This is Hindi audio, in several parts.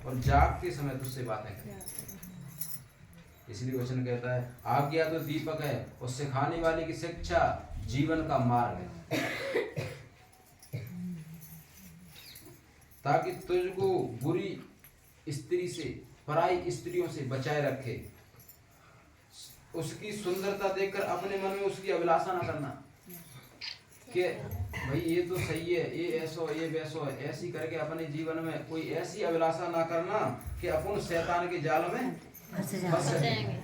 और जागते समय तुझसे बातें करें। इसलिए वचन कहता है आज्ञा तो दीपक है और सिखाने वाले की शिक्षा जीवन का मार्ग है, ताकि तुझको बुरी स्त्री से, पराई स्त्रियों से बचाए रखे। उसकी सुंदरता देखकर अपने मन में उसकी अभिलाषा न करना कि भाई ये तो सही है, ये ऐसो ये वैसो है, ऐसी करके अपने जीवन में कोई ऐसी अभिलाषा ना करना कि अपन शैतान के जाल में फंस जाएंगे।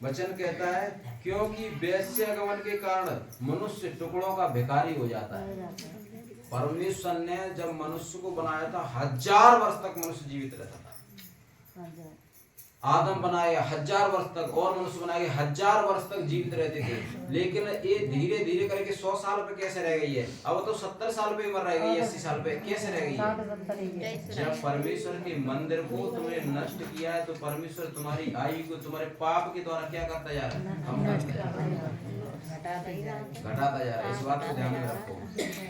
वचन कहता है क्योंकि वेश्यागमन के कारण मनुष्य टुकड़ों का भिखारी हो जाता है। परमेश्वर ने जब मनुष्य को बनाया था 1000 वर्ष तक मनुष्य जीवित रहता था। आदम बनाए 1000 वर्ष तक और मनुष्य बनाए 1000 वर्ष तक जीवित रहते थे, लेकिन ये धीरे धीरे करके 100 साल पे कैसे रह गई है? अब तो 70 साल पे मर रह गई, 80 साल पे कैसे रह गई है? जब परमेश्वर के मंदिर को तुमने नष्ट किया है तो परमेश्वर तुम्हारी आयु को तुम्हारे पाप के द्वारा क्या करता जा रहा है? कम घटाता जा रहा है। इस बात को ध्यान में रखो।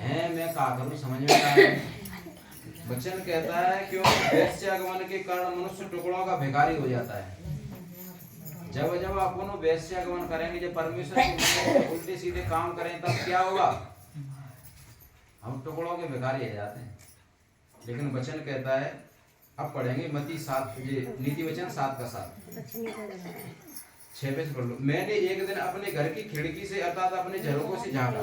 है मैं कहा करूँ, समझ में आ रहा है? वचन कहता है क्योंकि वेश्यागमन के कारण मनुष्य टुकड़ों का भिखारी हो जाता है। जब जब अपन वेश्यागमन करेंगे, जब परमेश्वर के उल्टे सीधे काम करें, तब क्या होगा? हम टुकड़ों के भिखारी हो जाते हैं। लेकिन वचन कहता है, अब पढ़ेंगे मत्ती 7, नीति वचन 7 का 7 6 पे पढ़ लो। मैंने एक दिन अपने घर की खिड़की से अर्थात अपने झरोकों से झांका।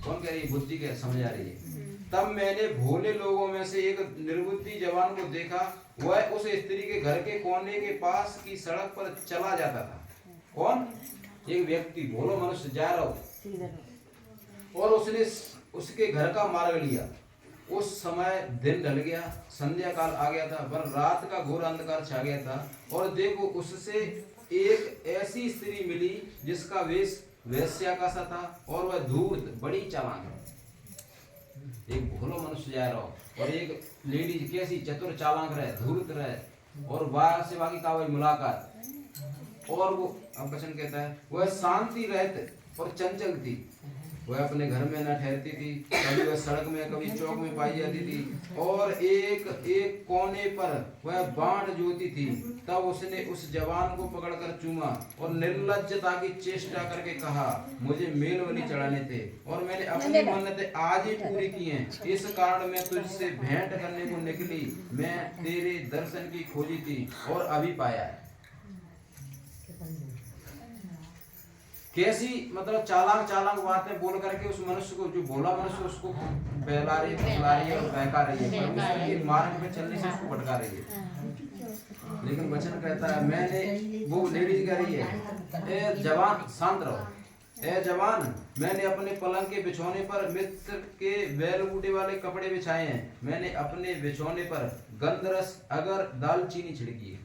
कौन कह रही है? बुद्धि के समझ आ रही है। तब मैंने भोले लोगों में से एक निर्बुद्धि जवान को देखा। वह उस स्त्री के घर के कोने के पास की सड़क पर चला जाता था। कौन? एक व्यक्ति, भोलो मनुष्य जा रहा हो, और उसने उसके घर का मार्ग लिया। उस समय दिन ढल गया, संध्या काल आ गया था, पर रात का घोर अंधकार छा गया था। और देखो उससे एक ऐसी स्त्री मिली जिसका वेश वेश्या का सा था और वह धूर्त बड़ी चालाक है। एक भोलो मनुष्य जा रहा हो और एक लेडीज कैसी चतुर चालाक रहे, धूर्त रहे, और बाहर से बाकी का वही मुलाकात। और वो अब वचन कहता है वह शांति रहती और चंचल थी। वह अपने घर में न ठहरती थी, कभी वह सड़क में कभी चौक में पाई जाती थी, और एक एक कोने पर वह बाण जोती थी। तब उसने उस जवान को पकड़कर चूमा और निर्लज्जता की चेष्टा करके कहा, मुझे मेल बलि चढ़ाने थे और मैंने अपनी मन्नतें आज ही पूरी की हैं। इस कारण मैं तुझसे भेंट करने को निकली। मैं तेरे दर्शन की खोजी थी और अभी पाया है। कैसी मतलब चालाक चालाक बातें बोल करके उस मनुष्य को, जो भोला मनुष्य, उसको बहला रही है और बहका रही है, परमेश्वर के मार्ग पे चलने से उसको भटका रही है। लेकिन वचन कहता है, मैंने, वो लेडीज कह रही है, ए जवान शांत रहो, ए जवान, मैंने अपने पलंग के बिछौने पर मिस्र के बैल बूटे वाले कपड़े बिछाए हैं। मैंने अपने बिछौने पर गंधरस अगर दालचीनी छिड़की है।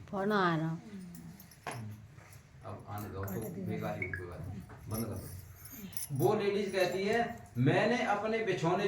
अब आने दो, तो बेकार ही बंद कर दो। वो लेडीज कहती है मैंने अपने बिछौने